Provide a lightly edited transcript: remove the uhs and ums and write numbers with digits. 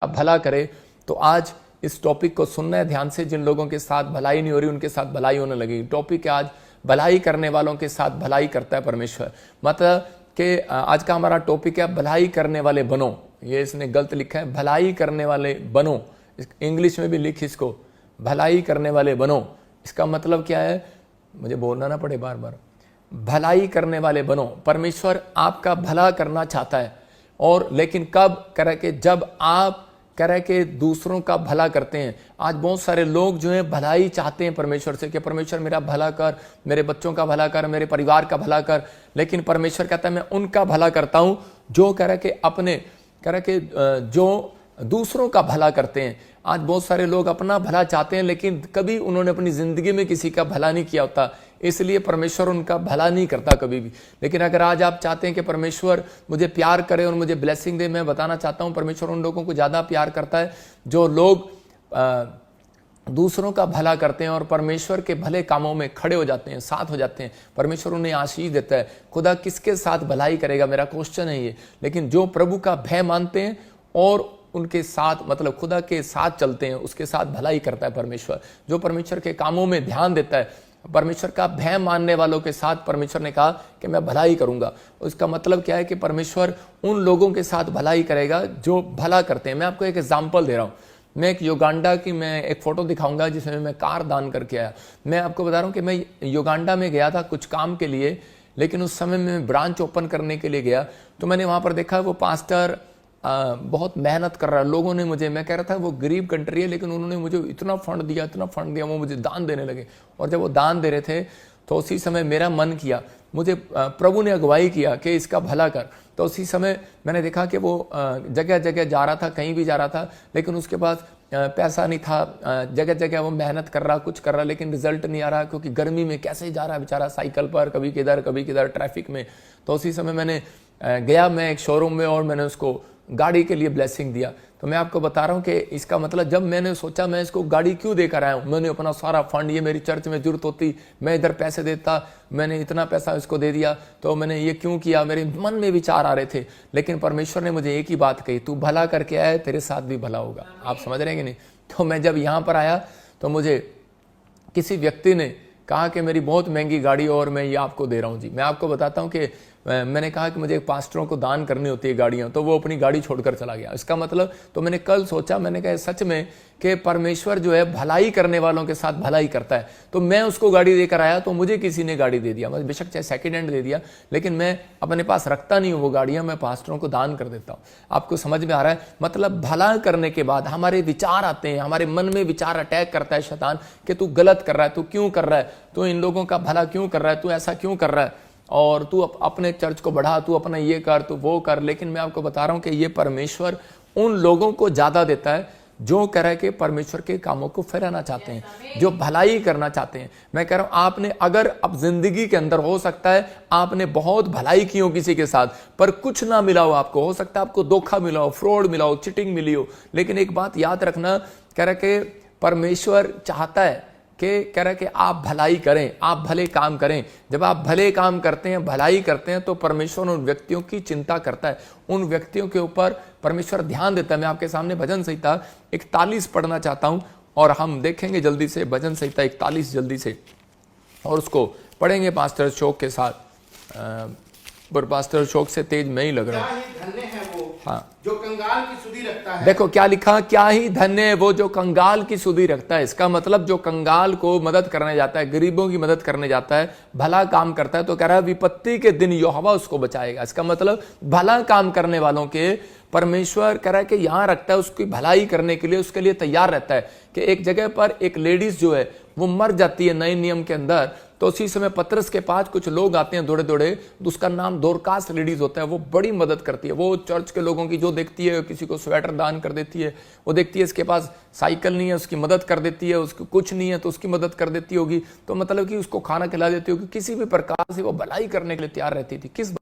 भला करे। तो आज इस टॉपिक को सुनना है ध्यान से। जिन लोगों के साथ भलाई नहीं हो रही उनके साथ भलाई होने लगेगी। टॉपिक है आज, भलाई करने वालों के साथ भलाई करता है परमेश्वर। मतलब कि आज का हमारा टॉपिक है भलाई करने वाले बनो। ये इसने गलत लिखा है, भलाई करने वाले बनो। इंग्लिश में भी लिख इसको, भलाई करने वाले बनो। इसका मतलब क्या है, मुझे बोलना ना पड़े बार बार। भलाई करने वाले बनो। परमेश्वर आपका भला करना चाहता है, और लेकिन कब करे कि जब आप करे कि दूसरों का भला करते हैं। आज बहुत सारे लोग जो है भलाई चाहते हैं परमेश्वर से कि परमेश्वर मेरा भला कर, मेरे बच्चों का भला कर, मेरे परिवार का भला कर। लेकिन परमेश्वर कहता है मैं उनका भला करता हूं जो करे कि अपने करे कि जो दूसरों का भला करते हैं। आज बहुत सारे लोग अपना भला चाहते हैं, लेकिन कभी उन्होंने अपनी जिंदगी में किसी का भला नहीं किया होता, इसलिए परमेश्वर उनका भला नहीं करता कभी भी। लेकिन अगर आज आप चाहते हैं कि परमेश्वर मुझे प्यार करे और मुझे ब्लेसिंग दे, मैं बताना चाहता हूं परमेश्वर उन लोगों को ज्यादा प्यार करता है जो लोग दूसरों का भला करते हैं और परमेश्वर के भले कामों में खड़े हो जाते हैं, साथ हो जाते हैं। परमेश्वर उन्हें आशीष देता है। खुदा किसके साथ भलाई करेगा, मेरा क्वेश्चन है ये। लेकिन जो प्रभु का भय मानते हैं और उनके साथ मतलब खुदा के साथ चलते हैं, उसके साथ भलाई करता है परमेश्वर। जो परमेश्वर के कामों में ध्यान देता है, परमेश्वर का भय मानने वालों के साथ परमेश्वर ने कहा कि मैं भलाई करूंगा। उसका मतलब क्या है कि परमेश्वर उन लोगों के साथ भलाई करेगा जो भला करते हैं। मैं आपको एक एग्जांपल दे रहा हूं। मैं एक युगांडा की मैं एक फोटो दिखाऊंगा जिसमें मैं कार दान करके आया। मैं आपको बता रहा हूं कि मैं युगांडा में गया था कुछ काम के लिए, लेकिन उस समय मैं ब्रांच ओपन करने के लिए गया तो मैंने वहां पर देखा वो पास्टर बहुत मेहनत कर रहा है। लोगों ने मुझे, मैं कह रहा था वो गरीब कंट्री है, लेकिन उन्होंने मुझे इतना फंड दिया, वो मुझे दान देने लगे। और जब वो दान दे रहे थे तो उसी समय मेरा मन किया, मुझे प्रभु ने अगुवाई किया कि इसका भला कर। तो उसी समय मैंने देखा कि वो जगह जगह जा रहा था, कहीं भी जा रहा था, लेकिन उसके पास पैसा नहीं था। जगह जगह वो मेहनत कर रहा, कुछ कर रहा, लेकिन रिजल्ट नहीं आ रहा, क्योंकि गर्मी में कैसे जा रहा है बेचारा साइकिल पर, कभी किधर ट्रैफिक में। तो उसी समय मैंने गया मैं एक शोरूम में और मैंने उसको गाड़ी के लिए ब्लेसिंग दिया। तो मैं आपको बता रहा हूं कि इसका मतलब जब मैंने सोचा मैं इसको गाड़ी क्यों देकर आया हूं, मैंने अपना सारा फंड, ये मेरी चर्च में जरूरत होती, मैं इधर पैसे देता, मैंने इतना पैसा इसको दे दिया, तो मैंने ये क्यों किया, मेरे मन में विचार आ रहे थे। लेकिन परमेश्वर ने मुझे एक ही बात कही, तू भला करके आया, तेरे साथ भी भला होगा। आप समझ रहे हैं कि नहीं? तो मैं जब यहां पर आया तो मुझे किसी व्यक्ति ने कहा कि मेरी बहुत महंगी गाड़ी और मैं ये आपको दे रहा हूं जी। मैं आपको बताता हूं कि मैंने कहा कि मुझे पास्टरों को दान करनी होती है गाड़ियां, तो वो अपनी गाड़ी छोड़कर चला गया। इसका मतलब, तो मैंने कल सोचा, मैंने कहा सच में कि परमेश्वर जो है भलाई करने वालों के साथ भलाई करता है। तो मैं उसको गाड़ी देकर आया तो मुझे किसी ने गाड़ी दे दिया, मतलब बेशक चाहे सेकेंड हैंड दे दिया, लेकिन मैं अपने पास रखता नहीं हूं वो गाड़ियां, मैं पास्टरों को दान कर देता हूं। आपको समझ में आ रहा है? मतलब भला करने के बाद हमारे विचार आते हैं, हमारे मन में विचार अटैक करता है शैतान कि तू गलत कर रहा है, तू क्यों कर रहा है, तू इन लोगों का भला क्यों कर रहा है, तू ऐसा क्यों कर रहा है, और तू अपने चर्च को बढ़ा, तू अपना ये कर, तू वो कर। लेकिन मैं आपको बता रहा हूं कि ये परमेश्वर उन लोगों को ज्यादा देता है जो कह रहे कि परमेश्वर के कामों को फैलाना चाहते हैं, जो भलाई करना चाहते हैं। मैं कह रहा हूं आपने अगर अब जिंदगी के अंदर हो सकता है आपने बहुत भलाई की हो किसी के साथ, पर कुछ ना मिला हो आपको, हो सकता है आपको धोखा मिला हो, फ्रॉड मिला हो, चिटिंग मिली हो, लेकिन एक बात याद रखना, कह रहे कि परमेश्वर चाहता है कि कह रहा है कि आप भलाई करें, आप भले काम करें। जब आप भले काम करते हैं, भलाई करते हैं, तो परमेश्वर उन व्यक्तियों की चिंता करता है, उन व्यक्तियों के ऊपर परमेश्वर ध्यान देता है। मैं आपके सामने भजन संहिता 41 पढ़ना चाहता हूं और हम देखेंगे जल्दी से भजन संहिता 41 जल्दी से, और उसको पढ़ेंगे पास्टर अशोक के साथ। पर पास्टर अशोक से तेज मैं ही लग रहा हूं। हाँ, जो कंगाल की सुधि रखता है। देखो क्या लिखा, क्या ही धन्य है वो जो कंगाल की सुधि रखता है। इसका मतलब जो कंगाल को मदद करने जाता है, गरीबों की मदद करने जाता है, भला काम करता है, तो कह रहा है विपत्ति के दिन यहोवा उसको बचाएगा। इसका मतलब भला काम करने वालों के परमेश्वर कह रहा है कि यहां रखता है, उसकी भलाई करने के लिए, उसके लिए तैयार रहता है। कि एक जगह पर एक लेडीज जो है वो मर जाती है नए नियम के अंदर, तो उसी समय पतरस के पास कुछ लोग आते हैं दौड़े दौड़े, उसका नाम दोरकास लेडीज होता है। वो बड़ी मदद करती है, वो चर्च के लोगों की जो देखती है, किसी को स्वेटर दान कर देती है, वो देखती है इसके पास साइकिल नहीं है उसकी मदद कर देती है, उसको कुछ नहीं है तो उसकी मदद कर देती होगी, तो मतलब कि उसको खाना खिला देती होगी, किसी भी प्रकार से वो भलाई करने के लिए तैयार रहती थी। किस